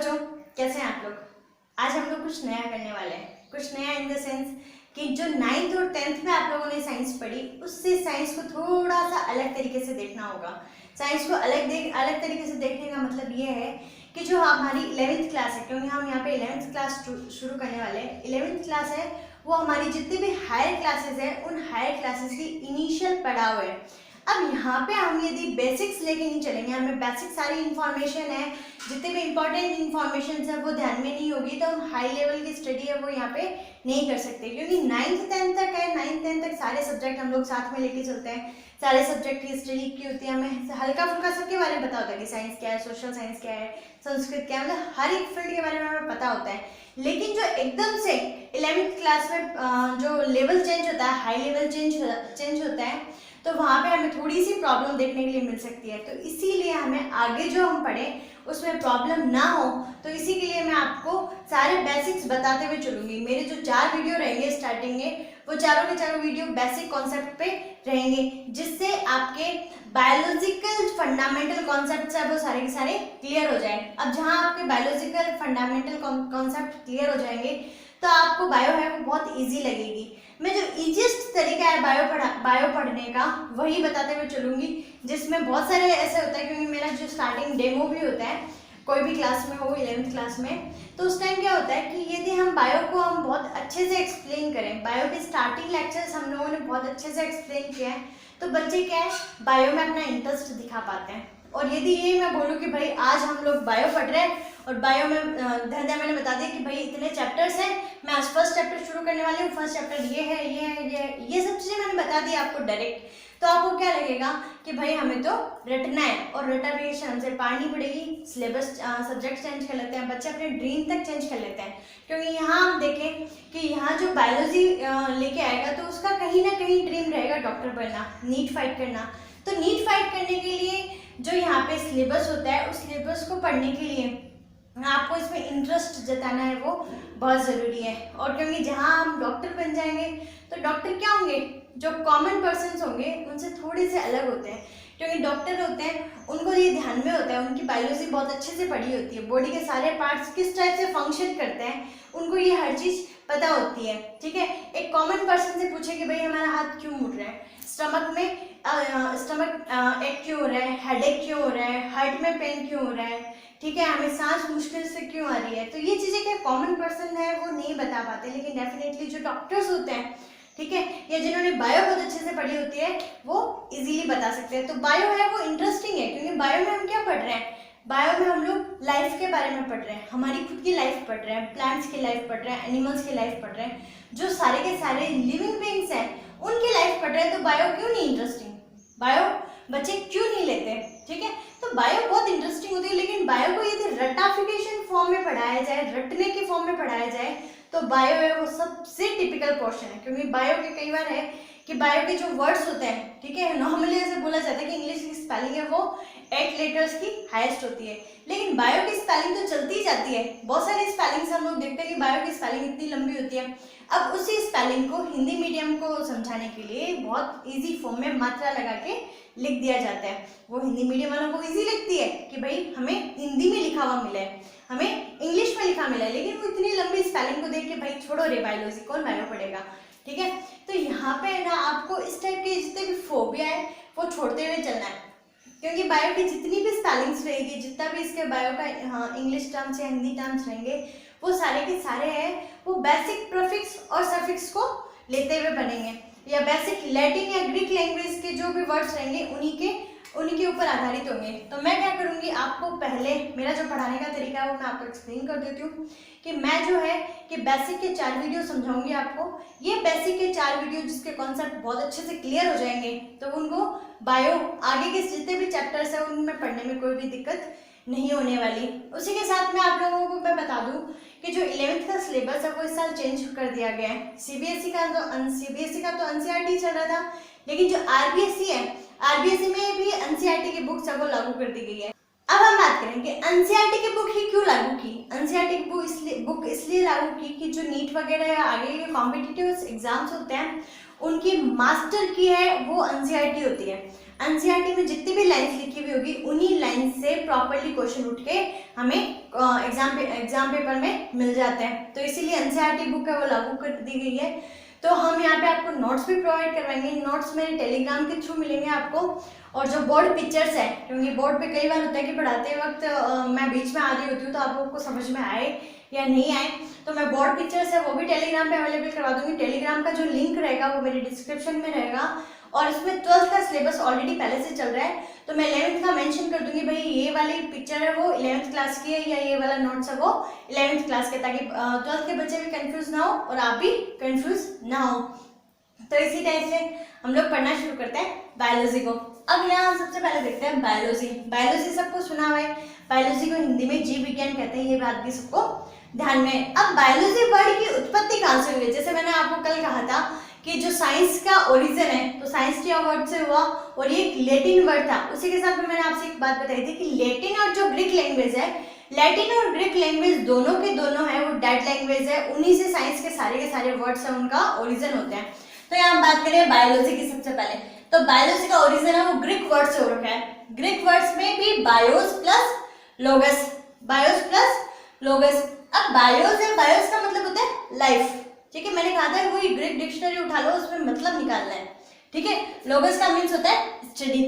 बच्चों, कैसे हैं आप लोग। आज हम लोग कुछ नया करने वाले हैं। कुछ नया इन द सेंस कि जो 9th और 10th में आप लोगों ने साइंस पढ़ी, उससे साइंस को थोड़ा सा अलग तरीके से देखना होगा। साइंस को अलग तरीके से देखने का मतलब ये है कि जो हमारी 11th क्लास है, क्योंकि हम यहाँ पे 11th क्लास शुरू करने वाले हैं। 11th क्लास है वो हमारी जितनी भी हायर क्लासेस है, उन हायर क्लासेस की इनिशियल पड़ाव है। अब यहाँ पे हम यदि बेसिक्स लेके नहीं चलेंगे, हमें बेसिक सारी इन्फॉर्मेशन है, जितने भी इंपॉर्टेंट इन्फॉर्मेशन है वो ध्यान में नहीं होगी, तो हम हाई लेवल की स्टडी है वो यहाँ पे नहीं कर सकते। क्योंकि 9th 10th तक है, 9th 10th तक सारे सब्जेक्ट हम लोग साथ में लेके चलते हैं। सारे सब्जेक्ट की स्टडी की होती है, हमें हल्का फुल्का सबके बारे में पता होता है कि साइंस क्या है, सोशल साइंस क्या है, संस्कृत क्या है, मतलब हर एक फील्ड के बारे में हमें पता होता है। लेकिन जो एकदम से 11th क्लास में जो लेवल चेंज होता है, हाई लेवल चेंज होता है, तो वहाँ पे हमें थोड़ी सी प्रॉब्लम देखने के लिए मिल सकती है। तो इसीलिए हमें आगे जो हम पढ़ें उसमें प्रॉब्लम ना हो, तो इसी के लिए मैं आपको सारे बेसिक्स बताते हुए चलूँगी। मेरे जो 4 वीडियो रहेंगे स्टार्टिंग में, वो चारों के चारों वीडियो बेसिक कॉन्सेप्ट पे रहेंगे, जिससे आपके बायोलॉजिकल फंडामेंटल कॉन्सेप्ट्स है वो सारे के सारे क्लियर हो जाए। अब जहाँ आपके बायोलॉजिकल फंडामेंटल कॉन्सेप्ट क्लियर हो जाएंगे, तो आपको बायो है वो बहुत ईजी लगेगी। मैं जो ईजीएस्ट तरीका है बायो पढ़ने का वही बताते हुए चलूँगी, जिसमें बहुत सारे ऐसे होता है, क्योंकि मेरा जो स्टार्टिंग डेमो भी होता है कोई भी क्लास में हो, 11th क्लास में, तो उस टाइम क्या होता है कि यदि हम बायो को हम बहुत अच्छे से एक्सप्लेन करें, बायो के स्टार्टिंग लेक्चर्स हम लोगों ने बहुत अच्छे से एक्सप्लेन किया है, तो बच्चे क्या है बायो में अपना इंटरेस्ट दिखा पाते हैं। और यदि ये मैं बोलूँ कि भाई आज हम लोग बायो पढ़ रहे हैं और बायो में धंधा मैंने बता दिया कि भाई इतने चैप्टर्स हैं, मैं आज फर्स्ट चैप्टर शुरू करने वाली हूँ, फर्स्ट चैप्टर ये है, ये सब चीज़ें मैंने बता दी आपको डायरेक्ट, तो आपको क्या लगेगा कि भाई हमें तो रटना है, और रटा भी हमसे पढ़नी पड़ेगी। सिलेबस सब्जेक्ट चेंज कर लेते हैं, बच्चे अपने ड्रीम तक चेंज कर लेते हैं। क्योंकि यहाँ हम देखें कि यहाँ जो बायोलॉजी लेके आएगा, तो उसका कहीं ना कहीं ड्रीम रहेगा डॉक्टर बनना, नीट फाइट करना। तो नीट फाइट करने के लिए जो यहाँ पे सिलेबस होता है, उस सिलेबस को पढ़ने के लिए आपको इसमें इंटरेस्ट जताना है वो बहुत ज़रूरी है। और क्योंकि जहाँ हम डॉक्टर बन जाएंगे, तो डॉक्टर क्या होंगे, जो कॉमन पर्सन्स होंगे उनसे थोड़े से अलग होते हैं। क्योंकि डॉक्टर होते हैं उनको ये ध्यान में होता है, उनकी बायोलॉजी बहुत अच्छे से पढ़ी होती है, बॉडी के सारे पार्ट्स किस टाइप से फंक्शन करते हैं उनको ये हर चीज़ पता होती है। ठीक है, एक कॉमन पर्सन से पूछे कि भाई हमारा हाथ क्यों मुड़ रहा है, स्टमक में स्टमक एक क्यों हो रहा है, हेडेक क्यों हो रहा है, हार्ट में पेन क्यों हो रहा है, ठीक है, हमें सांस मुश्किल से क्यों आ रही है, तो ये चीज़ें क्या कॉमन पर्सन है वो नहीं बता पाते। लेकिन डेफिनेटली जो डॉक्टर्स होते हैं, ठीक है, या जिन्होंने बायो बहुत अच्छे से पढ़ी होती है, वो इजीली बता सकते हैं। तो बायो है वो इंटरेस्टिंग है, क्योंकि बायो में हम क्या पढ़ रहे हैं, बायो में हम लोग लाइफ के बारे में पढ़ रहे हैं, हमारी खुद की लाइफ पढ़ रहे हैं, प्लांट्स की लाइफ पढ़ रहे हैं, एनिमल्स की लाइफ पढ़ रहे हैं, जो सारे के सारे लिविंग बीइंग्स हैं उनकी लाइफ पढ़ रहे हैं। तो बायो क्यों नहीं इंटरेस्टिंग, बायो बच्चे क्यों नहीं लेते। ठीक है, तो बायो बहुत इंटरेस्टिंग होती है, लेकिन बायो को यदि रटाफिकेशन फॉर्म में पढ़ाया जाए, रटने के फॉर्म में पढ़ाया जाए, तो बायो है वो सबसे टिपिकल पोर्शन है। क्योंकि बायो के कई बार है कि बायो के जो वर्ड्स होते हैं, ठीक है, नॉर्मली ऐसे बोला जाता है कि इंग्लिश की स्पेलिंग है वो 8 लेटर्स की हाईएस्ट होती है, लेकिन बायो की स्पेलिंग तो चलती ही जाती है। बहुत सारी स्पेलिंग्स हम लोग देखते हैं कि बायो की स्पेलिंग इतनी लंबी होती है। अब उसी स्पेलिंग को हिंदी मीडियम को समझाने के लिए बहुत इजी फॉर्म में मात्रा लगा के लिख दिया जाता है। वो हिंदी मीडियम वालों को इजी लगती है कि भाई हमें हिंदी में लिखा हुआ मिला है, हमें इंग्लिश में लिखा मिला है, लेकिन वो इतनी लंबी स्पेलिंग को देख के भाई छोड़ो रे, बायोलॉजी कौन बायो पढ़ेगा। ठीक है, तो यहाँ पे ना आपको इस टाइप के जितने भी फोबिया है वो छोड़ते हुए चलना है। क्योंकि बायो की जितनी भी स्पेलिंग्स रहेगी, जितना भी इसके बायो का इंग्लिश टर्म्स या हिंदी टर्म्स रहेंगे, वो सारे के सारे हैं वो बेसिक प्रीफिक्स और सफिक्स को लेते हुए बनेंगे, या बेसिक लैटिन या ग्रीक लैंग्वेज के जो भी वर्ड्स रहेंगे उन्हीं के ऊपर आधारित होंगे। तो मैं क्या करूँगी, आपको पहले मेरा जो पढ़ाने का तरीका है वो मैं आपको एक्सप्लेन कर देती हूँ कि मैं जो है कि बेसिक के 4 वीडियो समझाऊंगी आपको। ये बेसिक के 4 वीडियो जिसके कॉन्सेप्ट बहुत अच्छे से क्लियर हो जाएंगे, तो उनको बायो आगे के जितने भी चैप्टर्स हैं उनमें पढ़ने में कोई भी दिक्कत नहीं होने वाली। उसी के साथ में आप लोगों को मैं बता दूं कि जो 11th का सिलेबस है वो इस साल चेंज कर दिया गया है। सीबीएसई का तो एनसीईआरटी चल रहा था, लेकिन जो आरबीएसई है, आरबीएसई में भी एनसीईआरटी की बुक्स है वो लागू कर दी गई है। अब हम बात करें कि एनसीईआरटी की बुक ही क्यों लागू की। एनसीईआरटी की बुक इसलिए लागू की कि जो नीट वगैरह या आगे के कॉम्पिटिटिव एग्जाम्स होते हैं उनकी मास्टर की है वो एनसीईआरटी होती है। एनसीईआरटी में जितनी भी लाइंस लिखी हुई होगी उन्हीं लाइन से प्रॉपरली क्वेश्चन उठ के हमें एग्जाम पेपर में मिल जाते हैं। तो इसीलिए एनसीईआरटी बुक है वो लागू कर दी गई है। तो हम यहाँ पे आपको नोट्स भी प्रोवाइड करवाएंगे, नोट्स मेरे टेलीग्राम के थ्रू मिलेंगे आपको। और जो बोर्ड पिक्चर्स है, क्योंकि बोर्ड पे कई बार होता है कि पढ़ाते वक्त मैं बीच में आ रही होती हूँ तो आप लोग को समझ में आए या नहीं आए, तो मैं बोर्ड पिक्चर्स है वो भी टेलीग्राम पे अवेलेबल करवा दूंगी। टेलीग्राम का जो लिंक रहेगा वो मेरे डिस्क्रिप्शन में रहेगा। और इसमें 12th का सिलेबस ऑलरेडी पहले से चल रहा है, तो मैं 11th का मेंशन कर दूंगी भाई ये वाली पिक्चर है वो 11th क्लास की है या ये वाला नोट्स है वो 11th क्लास के, ताकि 12th के बच्चे भी कंफ्यूज ना हो और आप भी कंफ्यूज ना हो। तो इसी टाइप से हम लोग पढ़ना शुरू करते हैं बायोलॉजी को। अब यहाँ सबसे पहले देखते हैं बायोलॉजी। बायोलॉजी सबको सुना हुआ है, बायोलॉजी को हिंदी में जीव विज्ञान कहते हैं, ये बात भी सबको ध्यान में। अब बायोलॉजी वर्ड की उत्पत्ति कहाँ से हुई है? जैसे मैंने आपको कल कहा था कि जो साइंस का ओरिजिन है तो साइंस क्या वर्ड से हुआ, और ये एक लैटिन वर्ड था। उसी के साथ में मैंने आपसे एक बात बताई थी कि लैटिन और जो ग्रीक लैंग्वेज है, लैटिन और ग्रीक लैंग्वेज दोनों के दोनों है वो डेड लैंग्वेज है, उन्हीं से साइंस के सारे वर्ड्स है उनका ओरिजिन होते हैं। तो यहाँ हम बात करें बायोलॉजी की सबसे पहले, तो बायोलॉजी का ओरिजिन है वो ग्रीक वर्ड से हो रखा है। ग्रीक वर्ड्स में भी बायोस प्लस लोगस, बायोस प्लस लोगस। अब बायोस है, बायोस का मतलब होता है लाइफ, ठीक है। मैंने कहा था वही ग्रीक डिक्शनरी उठा लो, उसमें मतलब निकालना है, ठीक है। लोगस का मीन्स होता है स्टडी,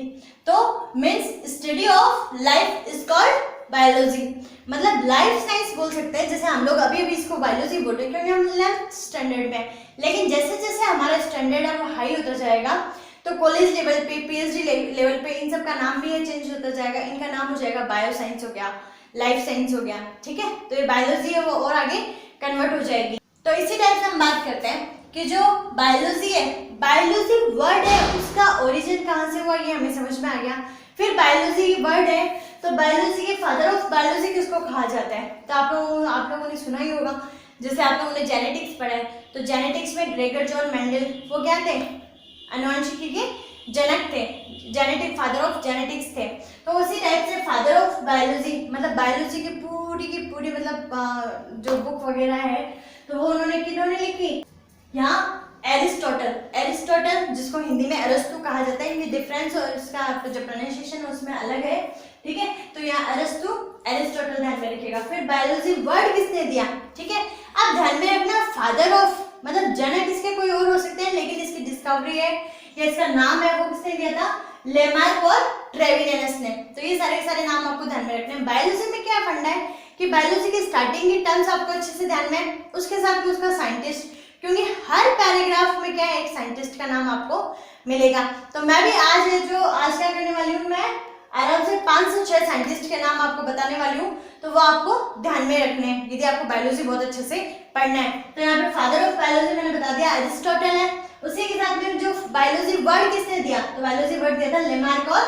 तो means study of life is called biology, मतलब लाइफ साइंस बोल सकते हैं। जैसे हम लोग अभी इसको बायोलॉजी बोल रहे हैं क्योंकि हम 11th स्टैंडर्ड में, लेकिन जैसे जैसे हमारा स्टैंडर्ड है वो हाई होता जाएगा तो कॉलेज लेवल पे, पीएचडी लेवल पे इन सब का नाम भी है चेंज होता जाएगा। इनका नाम हो जाएगा बायो साइंस हो गया, लाइफ साइंस हो गया, ठीक है। तो ये बायोलॉजी है वो और आगे कन्वर्ट हो जाएगी। तो इसी टाइप से हम बात करते हैं कि जो बायोलॉजी है, बायोलॉजी वर्ड है उसका ओरिजिन कहाँ से हुआ ये हमें समझ में आ गया। फिर बायोलॉजी वर्ड है तो बायोलॉजी के फादर ऑफ बायोलॉजी किसको कहा जाता है? तो आप लोगों ने सुना ही होगा, जैसे आप लोगों ने जेनेटिक्स पढ़ा है तो जेनेटिक्स में ग्रेगर जॉन मेंडल वो क्या थे? अनुवांशिकी के जनक थे, जेनेटिक फादर ऑफ जेनेटिक्स थे। तो उसी टाइप से फादर ऑफ बायोलॉजी मतलब बायोलॉजी की पूरी मतलब जो बुक वगैरह है तो वो किन्होंने लिखी? यहाँ एरिस्टोटल जिसको हिंदी में अरस्तु कहा जाता है, इनकी डिफरेंस और इसका जो प्रोनाउंसिएशन है उसमें अलग है, ठीक है। तो यहाँ एरिस्टोटल ध्यान में रखिएगा। फिर बायोलॉजी वर्ड किसने दिया, ठीक है। अब ध्यान में रखना फादर ऑफ मतलब जनक इसके कोई और हो सकते हैं, लेकिन इसकी डिस्कवरी है या इसका नाम है वो किसने दिया था? लेमार्क और ट्रेविनियस ने। तो ये सारे नाम आपको ध्यान में रखने हैं। बायोलॉजी में क्या फंडा है कि बायोलॉजी की स्टार्टिंग की टर्म्स आपको अच्छे से ध्यान में, उसके साथ में उसका साइंटिस्ट, क्योंकि हर पैराग्राफ में क्या है एक साइंटिस्ट का नाम आपको मिलेगा। तो मैं भी आज क्या करने वाली हूँ, मैं आराम से 5 से 6 साइंटिस्ट के नाम आपको बताने वाली हूँ, तो वो आपको ध्यान में रखने हैं यदि आपको बायोलॉजी बहुत अच्छे से पढ़ना है। तो यहाँ पे फादर ऑफ बायोलॉजी मैंने बता दिया अरिस्टोटल है, उसी के साथ में जो बायोलॉजी वर्ड किसने दिया? तो बायोलॉजी वर्ड दिया था लेमार्क और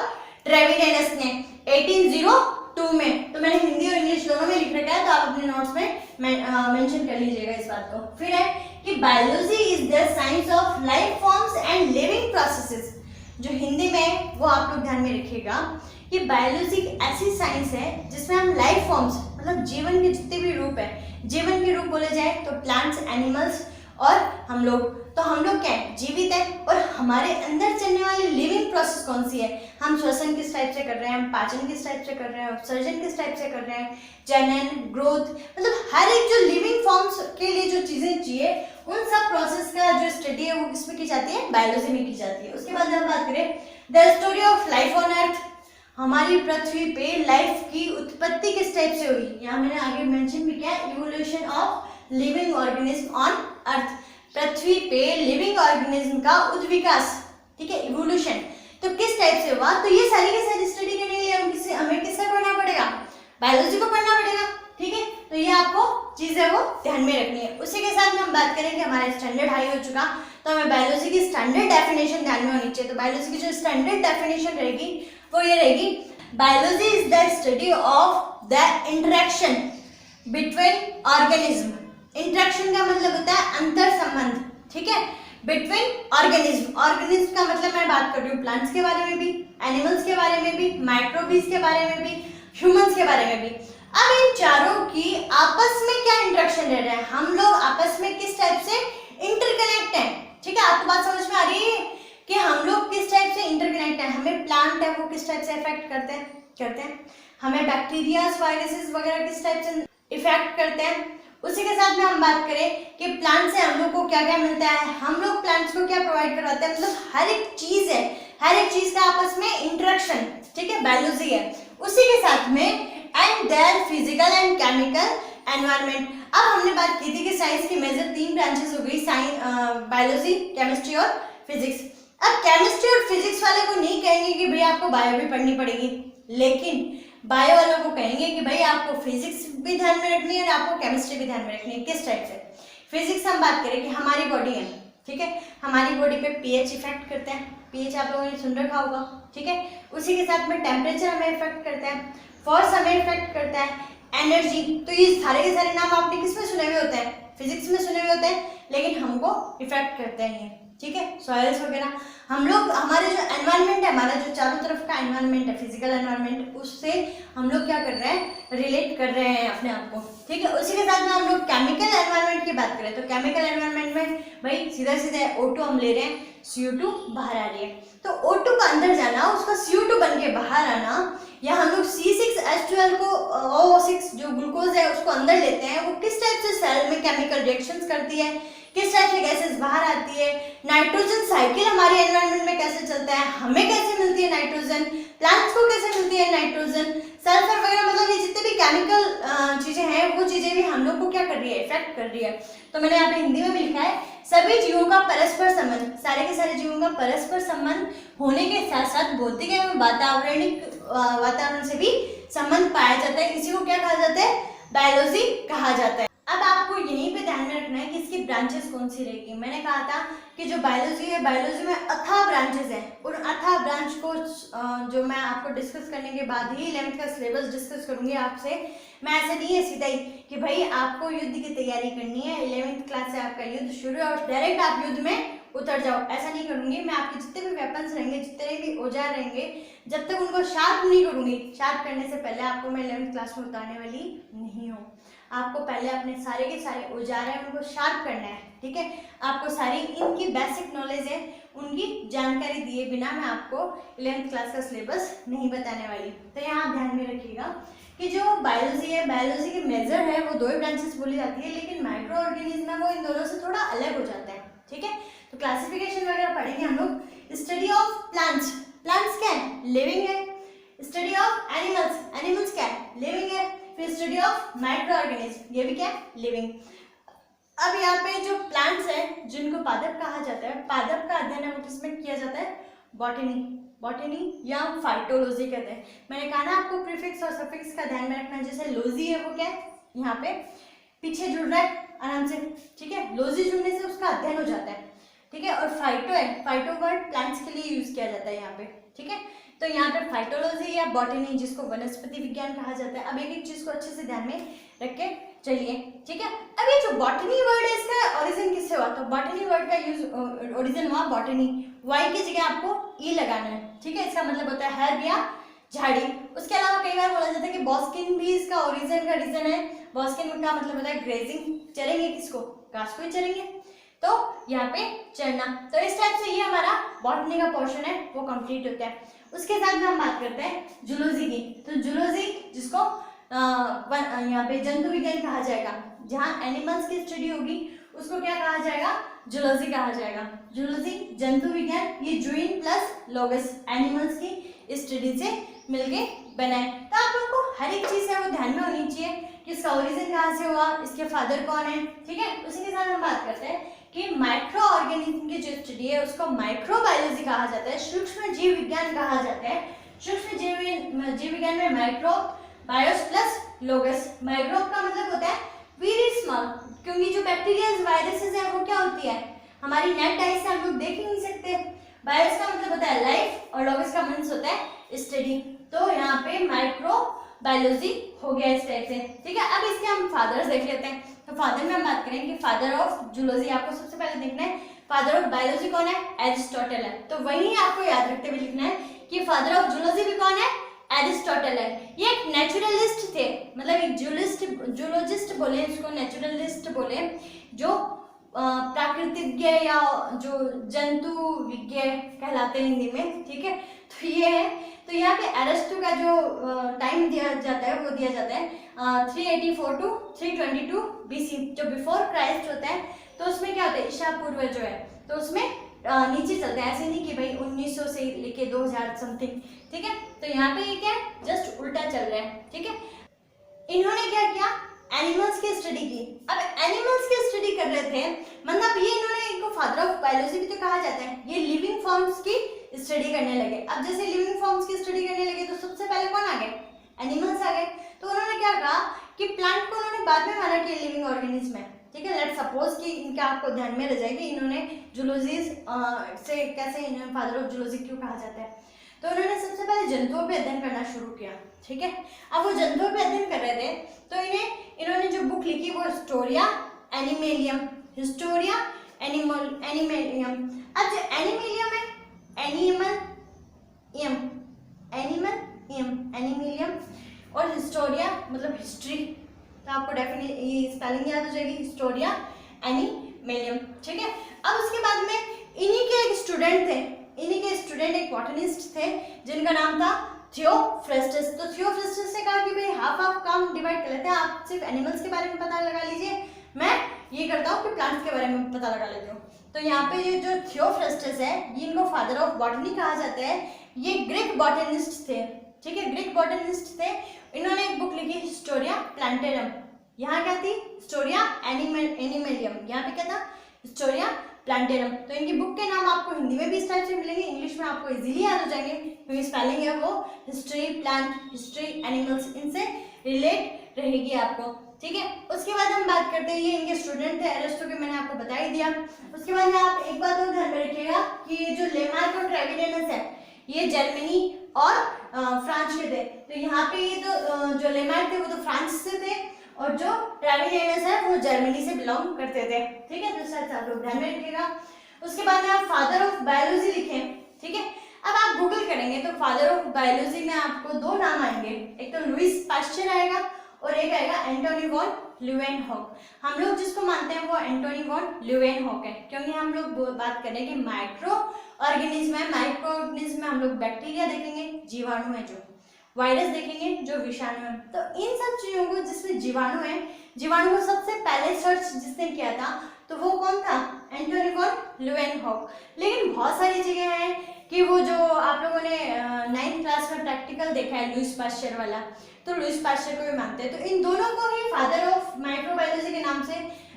ट्रेविनियस ने 1802 में। तो मैंने हिंदी और इंग्लिश दोनों में लिख रखा है, तो आप अपने नोट्स में मेंशन कर लीजिएगा इस बात को। फिर है कि biology is the science of life forms and living processes. जो हिंदी में वो आप लोग ध्यान में रखिएगा कि बायोलॉजी एक ऐसी साइंस है जिसमें हम लाइफ फॉर्म्स मतलब जीवन के जितने भी रूप है, जीवन के रूप बोले जाए तो प्लांट्स, एनिमल्स और हम लोग, तो हम लोग क्या है? जीवित है। और हमारे अंदर चलने वाली लिविंग प्रोसेस कौन सी है? हम श्वसन किस टाइप से कर रहे हैं, हम पाचन किस टाइप से कर रहे हैं, अपसर्जन किस टाइप से कर रहे हैं, जनन, ग्रोथ, मतलब हर एक जो लिविंग फॉर्म्स के लिए जो चीजें चाहिए उन सब प्रोसेस का जो स्टडी है वो किसमें की जाती है? बायोलॉजी में की जाती है। उसके बाद हम बात करें the story of life on earth, हमारी पृथ्वी पे लाइफ की उत्पत्ति किस टाइप से हुई? यहाँ मैंने आगे मेंशन भी किया, evolution of living organism on earth, पृथ्वी पे लिविंग ऑर्गेनिज्म का उद्विकास, ठीक है, इवोल्यूशन। तो किस टाइप से हुआ? तो ये सारी की सारी स्टडी करने के लिए हमें किससे पढ़ना पड़ेगा? बायोलॉजी को पढ़ना पड़ेगा, ठीक है। तो ये आपको चीज है वो ध्यान में रखनी है। उसी के साथ में हम बात करेंगे हमारा स्टैंडर्ड हाई हो चुका, तो हमें बायोलॉजी की स्टैंडर्ड डेफिनेशन ध्यान में होनी चाहिए। तो बायोलॉजी की जो स्टैंडर्ड डेफिनेशन रहेगी वो ये रहेगी, biology is the study of the interaction between organism. Interaction का मतलब होता है अंतर संबंध, ठीक है, बिटवीन ऑर्गेनिज्म। ऑर्गेनिज्म का मतलब मैं बात कर रही हूँ प्लांट्स के बारे में भी, एनिमल्स के बारे में भी, माइक्रोबीज के बारे में भी, ह्यूमंस के बारे में भी। अब इन चारों की आपस में क्या इंटरेक्शन रह रहा है? हम लोग आपस में किस टाइप से इंटरकनेक्ट हैं, ठीक है। आपको बात समझ में आ रही है कि हम लोग किस टाइप से इंटरकनेक्ट है, हमें प्लांट है वो किस टाइप से इफेक्ट करते हैं, हमें बैक्टीरियाज वायरसेस वगैरह किस टाइप से इफेक्ट करते हैं। उसी के साथ में हम बात करें कि प्लांट से हम लोग को क्या क्या मिलता है, हम लोग प्लांट्स को क्या प्रोवाइड करवाते हैं, मतलब हर एक चीज है, हर एक चीज का आपस में इंटरेक्शन, ठीक है, बायोलॉजी है। उसी के साथ में and their physical and chemical environment. अब हमने बात की थी कि साइंस की मेजर 3 ब्रांचेस हो गई, बायोलॉजी, केमिस्ट्री और फिजिक्स। अब केमिस्ट्री और फिजिक्स वाले को नहीं कहेंगे कि भाई आपको बायो भी पढ़नी पड़ेगी, लेकिन बायो वालों को कहेंगे कि भाई आपको फिजिक्स भी ध्यान में रखनी है और आपको केमिस्ट्री भी ध्यान में रखनी है। किस टाइप से? फिजिक्स हम बात करें कि हमारी बॉडी है, ठीक है, हमारी बॉडी पे पीएच इफेक्ट करते हैं, पीएच आप लोगों ने सुन रखा होगा, ठीक है। उसी के साथ में टेम्परेचर हमें इफेक्ट करता है, फोर्स हमें इफेक्ट करता है, एनर्जी। तो ये सारे के सारे नाम आपने किस में सुने हुए होते हैं? फिजिक्स में सुने हुए होते हैं, लेकिन हमको इफेक्ट करते हैं ये, ठीक है, सॉइल्स वगैरह। हम लोग, हमारे जो एनवायरनमेंट है, हमारा जो चारों तरफ का एनवायरनमेंट है, फिजिकल एनवायरनमेंट, उससे हम लोग क्या कर रहे हैं, रिलेट कर रहे हैं अपने आप को, ठीक है। उसी के साथ में हम लोग केमिकल एनवायरनमेंट की बात करें तो केमिकल एनवायरनमेंट में भाई सीधा सीधा O2 हम ले रहे हैं, CO2 बाहर आ रही है, तो O2 का अंदर जाना, उसका CO2 बन के बाहर आना, या हम लोग C6H12 को O6 जो ग्लूकोज है उसको अंदर लेते हैं, वो किस टाइप से सेल में केमिकल रिएक्शंस करती है, किस टाइप से गैसेस बाहर आती है, नाइट्रोजन साइकिल हमारे एनवायरनमेंट में कैसे चलता है, हमें कैसे मिलती है नाइट्रोजन, प्लांट्स को कैसे मिलती है नाइट्रोजन, सल्फर वगैरह, मतलब ये जितने भी केमिकल चीजें हैं वो चीजें भी हम लोग को क्या कर रही है, इफेक्ट कर रही है। तो मैंने यहाँ पे हिंदी में भी लिखा है, सभी जीवों का परस्पर संबंध, सारे के सारे जीवों का परस्पर संबंध होने के साथ साथ भौतिक एवं वातावरण से भी संबंध पाया जाता है। इसी को क्या कहा जाता है? बायोलॉजी कहा जाता है। अब आपको यहीं पे ध्यान में रखना है कि इसकी ब्रांचेस कौन सी रहेगी। मैंने कहा था कि जो बायोलॉजी है, बायोलॉजी में अथाह ब्रांचेस हैं, उन अथाह ब्रांच को जो मैं आपको डिस्कस करने के बाद ही 11th का सिलेबस डिस्कस करूंगी आपसे। मैं ऐसे नहीं है सीधा ही कि भाई आपको युद्ध की तैयारी करनी है, 11th क्लास से आपका युद्ध शुरू है और डायरेक्ट आप युद्ध में उतर जाओ, ऐसा नहीं करूंगी। मैं आपके जितने भी वेपन्स रहेंगे, जितने भी औजार रहेंगे, जब तक उनको शार्प नहीं करूंगी, शार्प करने से पहले आपको मैं 11th क्लास में उतारने वाली नहीं हूँ। आपको पहले अपने सारे के सारे औजार हैं उनको शार्प करना है, ठीक है। आपको सारी इनकी बेसिक नॉलेज है, उनकी जानकारी दिए बिना मैं आपको 11th क्लास का सिलेबस नहीं बताने वाली। तो यहाँ ध्यान में रखिएगा कि जो बायोलॉजी है, बायोलॉजी की मेजर है वो 2 ही ब्रांचेस बोली जाती है, लेकिन माइक्रो ऑर्गेनिज्म है वो इन दोनों से थोड़ा अलग हो जाता है, ठीक है। तो क्लासिफिकेशन वगैरह पढ़ेंगे हम लोग। स्टडी ऑफ प्लांट्स, प्लांट्स क्या है? लिविंग है। स्टडी ऑफ एनिमल्स, एनिमल्स क्या है? लिविंग है। फिर स्टडी ऑफ माइक्रो ऑर्गेनिज्म, ये भी क्या है? लिविंग। अब यहाँ पे जो प्लांट्स है जिनको पादप कहा जाता है, पादप का अध्ययन है वो किसमें किया जाता है? बॉटनी, बॉटनी या फाइटोलॉजी कहते हैं। मैंने कहा ना आपको प्रीफिक्स और सफिक्स का ध्यान में रखना। जैसे लोजी है वो क्या है? यहाँ पे पीछे जुड़ रहा है आराम से, ठीक है, लोजी जुड़ने से उसका अध्ययन हो जाता है, ठीक है। और फाइटो है, फाइटो वर्ड प्लांट्स के लिए यूज किया जाता है यहाँ पे, ठीक है। तो यहाँ पे फाइटोलॉजी या बॉटनी, जिसको वनस्पति विज्ञान कहा जाता है। अब एक एक चीज को अच्छे से ध्यान में रख के चलिए, ठीक है। अब ये जो बॉटनी वर्ड है इसका ओरिजिन किससे हुआ? तो बॉटनी वर्ड का यूज ओरिजिन हुआ बॉटनी, वाई की जगह आपको ई लगाना है, ठीक है। इसका मतलब होता है हर्ब या झाड़ी। उसके अलावा कई बार बोला जाता है कि बॉस्किन भी इसका ओरिजिन का रीजन है। बॉस्किन का मतलब होता है ग्रेजिंग, चरेंगे किसको? घास को ही चरेंगे, तो यहाँ पे चरना। तो इस टाइप से ये हमारा बॉटनी का पोर्शन है वो कंप्लीट होता है। उसके साथ में हम बात करते हैं जूलॉजी की। तो जूलॉजी जिसको यहाँ पे जंतु विज्ञान कहा जाएगा, जहाँ एनिमल्स की स्टडी होगी उसको क्या कहा जाएगा? जूलॉजी कहा जाएगा। जूलॉजी जंतु विज्ञान, ये जूइन प्लस लॉगस एनिमल्स की स्टडी से मिलके बना है। तो आप लोगों को हर एक चीज है वो ध्यान में होनी चाहिए कि इसका ओरिजिन कहाँ से हुआ, इसके फादर कौन है, ठीक है। उसी के साथ हम बात करते हैं कि माइक्रो ऑर्गेनिज्म की जो स्टडी है उसको माइक्रोबायोलॉजी कहा जाता है, सूक्ष्म जीव विज्ञान कहा जाता है। सूक्ष्म जीव विज्ञान में माइक्रो, बायोस प्लस लोगस। माइक्रो का मतलब होता है वेरी स्मॉल, क्योंकि जो बैक्टीरिया वायरसेस है वो क्या होती है? हमारी नेट आई से हम लोग देख ही नहीं सकते। बायोस का मतलब होता है लाइफ और लोगस का मीन्स होता है स्टडी। तो यहाँ पे माइक्रो बायोलॉजी हो गया इस टाइप से, ठीक है। अब इसके हम फादर्स देख लेते हैं। तो फादर में हम बात करें कि फादर ऑफ जूलॉजी आपको सबसे पहले देखना है। फादर ऑफ बायोलॉजी कौन है? एरिस्टोटल है। तो वही आपको याद रखते हुए लिखना है कि फादर ऑफ जूलॉजी भी कौन है? एरिस्टोटल है। ये एक नेचुरलिस्ट थे, मतलब एक जूलॉजिस्ट बोले इसको, नेचुरलिस्ट बोले, जो प्राकृतिज्ञ या जो जंतु विज्ञ कहलाते हैं हिंदी में, ठीक है। तो ये है, तो यहाँ पे अरस्तु का जो टाइम दिया जाता है वो दिया जाता है 384 टू 322 BC, जो बिफोर क्राइस्ट होता है। तो उसमें क्या होता है, ईसा पूर्व जो है, तो उसमें नीचे चलता है, ऐसे नहीं कि भाई 1900 से लेके 2000 समथिंग, ठीक है। तो यहाँ पे ये क्या है, जस्ट उल्टा चल रहा है, ठीक है। इन्होंने क्या किया, एनिमल्स की स्टडी की। अब एनिमल्स की स्टडी कर रहे थे, मतलब ये इन्होंने इनको फादर ऑफ बायोलॉजी भी तो कहा जाता है। ये लिविंग फॉर्म्स की स्टडी करने लगे। अब जैसे लिविंग फॉर्म्स की स्टडी करने लगे तो सबसे पहले कौन आ गए, एनिमल्स आ गए। तो उन्होंने क्या कहा कि प्लांट को उन्होंने बाद में माना कि लिविंग ऑर्गेनिज्म है, ठीक है। लेट्स सपोज कि इनका आपको ध्यान में रह जाएगी, इन्होंने जूलॉजी से कैसे इन्हें फादर ऑफ जूलॉजी क्यों कहा जाता है। तो उन्होंने सबसे पहले जंतुओं पे अध्ययन करना शुरू किया, ठीक है। अब वो जंतुओं पे अध्ययन कर रहे थे, तो इन्होंने जो बुक लिखी वो हिस्टोरिया एनिमेलियम, हिस्टोरिया एनिमेलियम। अब जो एनिमेलियम है, एनिमेलियम और हिस्टोरिया मतलब हिस्ट्री, तो आपको डेफिनेटली स्पेलिंग याद हो जाएगी, हिस्टोरिया एनिमेलियम, ठीक है। अब उसके बाद में इन्हीं के एक स्टूडेंट थे, इन्हीं के स्टूडेंट एक बॉटनिस्ट थे जिनका नाम था थियोफ्रेस्टस। तो थियोफ्रेस्टस ने कहा कि भाई हाफ हाफ काम डिवाइड कर लेते हैं, आप सिर्फ एनिमल्स के बारे में पता लगा लीजिए, मैं ये करता हूँ कि प्लांट्स के बारे में पता लगा लेती हूँ। तो यहाँ पे ये जो थियोफ्रेस्टस है, ये इनको फादर ऑफ बॉटनी कहा जाता है। ये ग्रीक बॉटनिस्ट थे, ठीक है, ग्रीक बॉटनिस्ट थे। इन्होंने एक बुक लिखी हिस्टोरिया प्लांटेरम। यहाँ क्या थी, हिस्टोरिया एनिमेलियम, यहाँ पे क्या था, हिस्टोरिया प्लांटेरम। तो इनकी बुक के नाम आपको हिंदी में भी इस टाइप से मिलेंगे, इंग्लिश में आपको इजीली याद हो जाएंगे क्योंकि स्पेलिंग है वो हिस्ट्री प्लांट, हिस्ट्री एनिमल्स, इनसे रिलेट रहेगी आपको, ठीक है। उसके बाद हम बात करते हैं, ये इनके स्टूडेंट थे अरिस्टो के, मैंने आपको बता ही दिया। उसके बाद में आप एक बात और ध्यान में रखिएगा कि ये जो लेमार्क और ट्रेविलियनस है, ये जर्मनी और फ्रांस के थे। तो यहाँ पे ये तो जो लेमार्क थे वो तो फ्रांस से थे और जो ट्रेविलियनस है वो जर्मनी से बिलोंग करते थे, ठीक है। तो सर आप लोग ध्यान में रखिएगा। उसके बाद में आप फादर ऑफ बायोलॉजी लिखें, ठीक है। अब आप गूगल करेंगे तो फादर ऑफ बायोलॉजी में आपको दो नाम आएंगे, एक तो लुईस पाश्चर आएगा और एक आएगा एंटोनी वॉन ल्यूवेनहॉक। हम लोग जिसको मानते हैं वो एंटोनी वॉन ल्यूवेनहॉक है, क्योंकि हम लोग बात करें कि माइक्रो ऑर्गेनिज्म है। माइक्रो ऑर्गेनिज्म में हम लोग बैक्टीरिया देखेंगे, जीवाणु है, जो वायरस देखेंगे, जो विषाणु है। तो इन सब चीजों को, जिसमें जीवाणु है, जीवाणु को सबसे पहले सर्च जिसने किया था तो वो कौन था, एंटोनी वॉन ल्यूवेनहॉक। लेकिन बहुत सारी चीजें हैं कि वो जो आप लोगों ने 9th क्लास में प्रैक्टिकल देखा है लुईस पाश्चर वाला, तो लुईस पाश्चर को भी मानते हैं। तो इन दोनों को ही फादर ऑफ माइक्रोबायोलॉजी के नाम से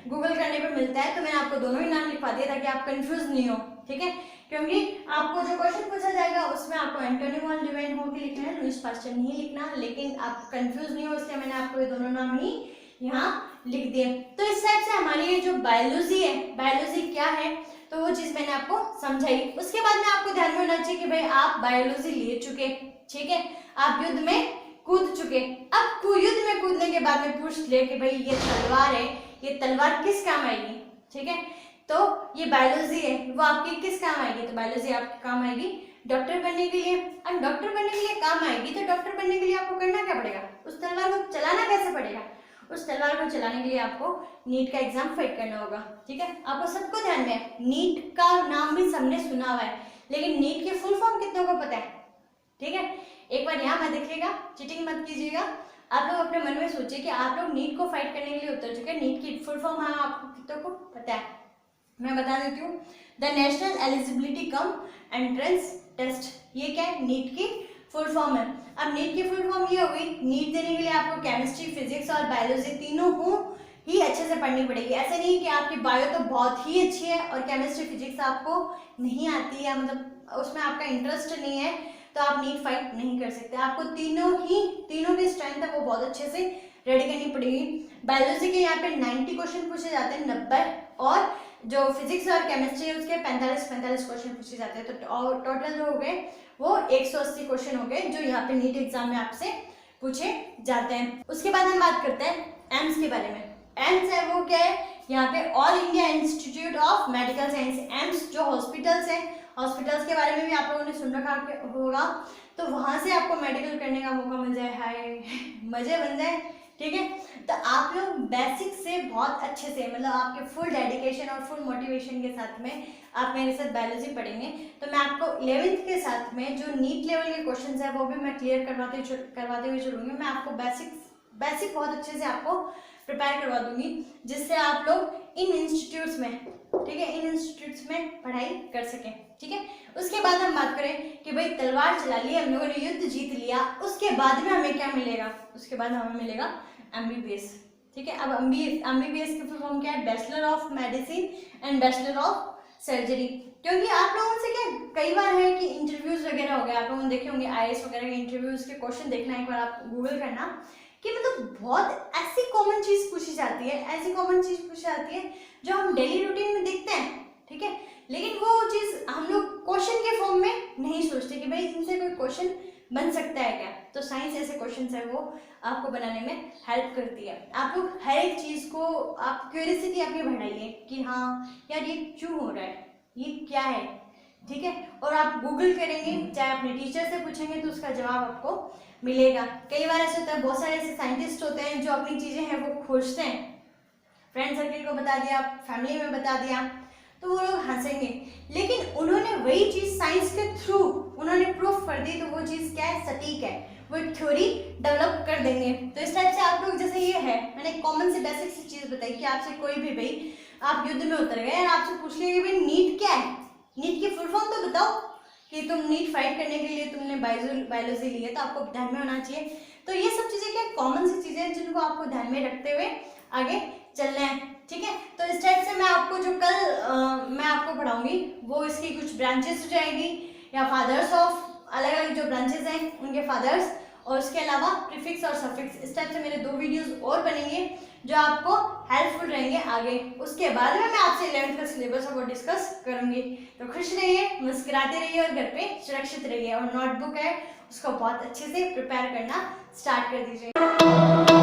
गूगल करने पे मिलता है। तो मैंने आपको दोनों ही नाम लिखवा दिया ताकि आप कंफ्यूज नहीं हो, ठीक है। क्योंकि आपको जो क्वेश्चन पूछा जाएगा उसमें आपको एंटोनी वॉन ल्यूवेनहॉक ही लिखना है, लुईस पाश्चर नहीं लिखना, लेकिन आप कंफ्यूज नहीं हो इसलिए मैंने आपको ये दोनों नाम ही यहाँ लिख दिए। तो इस टाइप से हमारी ये जो बायोलॉजी है, बायोलॉजी क्या है, तो वो चीज मैंने आपको समझाई। उसके बाद में आपको ध्यान में होना चाहिए कि भाई आप बायोलॉजी ले चुके, ठीक है, आप युद्ध में कूद चुके। अब युद्ध में कूदने के बाद में पूछ ले कि भाई ये तलवार है, ये तलवार किस काम आएगी, ठीक है। तो ये बायोलॉजी है, वो आपकी किस काम आएगी, तो बायोलॉजी आपके काम आएगी डॉक्टर बनने के लिए। अब डॉक्टर बनने के लिए काम आएगी तो डॉक्टर बनने के लिए आपको करना क्या पड़ेगा, उस तलवार को चलाना कैसे पड़ेगा, उस तलवार को चलाने के लिए आपको नीट का एग्जाम फाइट करना होगा, ठीक है। आपको सबको ध्यान में है, नीट का नाम भी सबने सुना हुआ है, लेकिन नीट की फुल फॉर्म कितनों को पता है, ठीक है। एक बार यहाँ मत देखिएगा, चीटिंग मत कीजिएगा। आप लोग अपने मन में सोचिए कि आप लोग नीट को फाइट करने के लिए उतर चुके हैं, नीट की फुल फॉर्म हाँ आपको कितनों को पता है, मैं बता देती हूँ। The national eligibility cum entrance test, ये क्या है, नीट की फुल फॉर्म है। अब नीट की फुल फॉर्म ये हो गई, नीट देने के लिए आपको केमिस्ट्री, फिजिक्स और बायोलॉजी तीनों को ही अच्छे से पढ़नी पड़ेगी। ऐसे नहीं कि आपकी बायो तो बहुत ही अच्छी है और केमिस्ट्री फिजिक्स आपको नहीं आती है, मतलब उसमें आपका इंटरेस्ट नहीं है, तो आप नीट फाइट नहीं कर सकते। आपको तीनों की स्ट्रेंथ है वो बहुत अच्छे से रेडी करनी पड़ेगी। बायोलॉजी के यहाँ पे 90 क्वेश्चन पूछे जाते हैं, 90, और जो फिजिक्स और केमिस्ट्री है उसके 45 क्वेश्चन पूछे जाते हैं। तो टोटल जो हो गए वो 180 क्वेश्चन हो गए जो यहाँ पे नीट एग्जाम में आपसे पूछे जाते हैं। उसके बाद हम बात करते हैं एम्स के बारे में। एम्स है वो क्या है, यहाँ पे all India institute of medical science. AIIMS जो हॉस्पिटल्स है, हॉस्पिटल्स के बारे में भी आप लोगों ने सुन रखा होगा, तो वहां से आपको मेडिकल करने का मौका मिल जाए, हाय मजे बन जाए, ठीक है। तो आप लोग बेसिक से बहुत अच्छे से, मतलब आपके फुल डेडिकेशन और फुल मोटिवेशन के साथ में आप मेरे साथ बायोलॉजी पढ़ेंगे तो मैं आपको 11th के साथ में जो नीट लेवल के क्वेश्चंस है वो भी मैं क्लियर करवाते हुए चलूँगी। मैं आपको बेसिक बहुत अच्छे से आपको प्रिपेयर करवा दूंगी, जिससे आप लोग इन इंस्टीट्यूट्स में, ठीक है, इन इंस्टीट्यूट्स में पढ़ाई कर सकें। ठीक है, उसके बाद हम बात करें कि भाई तलवार चला ली, हम लोगों ने युद्ध जीत लिया, उसके बाद में हमें क्या मिलेगा? उसके बाद हमें मिलेगा MBBS। ठीक है, अब MBBS की फुल फॉर्म क्या है? Bachelor of medicine and bachelor of surgery. क्योंकि आप लोगों से क्या कई बार है कि इंटरव्यूज वगैरह हो गए, आप लोगों ने देखे होंगे IAS वगैरह के इंटरव्यूज के क्वेश्चन देखना, एक बार आप गूगल करना कि मतलब बहुत ऐसी कॉमन चीज पूछी जाती है जो हम डेली रूटीन में देखते हैं। ठीक है, लेकिन वो चीज हम लोग क्वेश्चन के फॉर्म में नहीं सोचते कि भाई इनसे कोई क्वेश्चन बन सकता है क्या। तो साइंस ऐसे क्वेश्चन है वो आपको बनाने में हेल्प करती है। आप लोग हर एक चीज को आप क्यूरियोसिटी आपकी बढ़ाइए कि हाँ यार ये क्यों हो रहा है, ये क्या है। ठीक है, और आप गूगल करेंगे, चाहे अपने टीचर से पूछेंगे तो उसका जवाब आपको मिलेगा। कई बार ऐसे होता है, बहुत सारे ऐसे साइंटिस्ट होते हैं जो अपनी चीजें हैं वो खोजते हैं, फ्रेंड सर्कल को बता दिया, फैमिली में बता दिया, तो वो लोग हंसेंगे, लेकिन उन्होंने वही चीज साइंस के थ्रू उन्होंने प्रूफ कर दी, तो वो चीज क्या है? सटीक है, वो एक थ्योरी डेवलप कर देंगे। तो इस टाइप से आप लोग, जैसे ये है, मैंने कॉमन से बेसिक सी चीज बताई कि आपसे कोई भी भाई आप युद्ध में उतर गए और आपसे पूछ लिया कि भाई नीट क्या है, नीट की फुल फॉर्म तो बताओ कि तुम नीट फाइट करने के लिए तुमने बायोलॉजी ली है, तो आपको ध्यान में होना चाहिए। तो ये सब चीजें क्या कॉमन सी चीजें हैं जिनको आपको ध्यान में रखते हुए आगे चलना है। ठीक है, तो इस टाइप से मैं आपको जो कल मैं आपको पढ़ाऊंगी वो इसकी कुछ ब्रांचेस हो जाएगी, या फादर्स ऑफ अलग अलग जो ब्रांचेस हैं उनके फादर्स, और उसके अलावा प्रीफिक्स और सफिक्स। इस टाइप से मेरे 2 वीडियोस और बनेंगे जो आपको हेल्पफुल रहेंगे आगे। उसके बाद में मैं आपसे 11th का सिलेबस वो डिस्कस करूंगी। तो खुश रहिए, मुस्कुराते रहिए और घर पे सुरक्षित रहिए, और नोटबुक है उसको बहुत अच्छे से प्रिपेयर करना स्टार्ट कर दीजिए।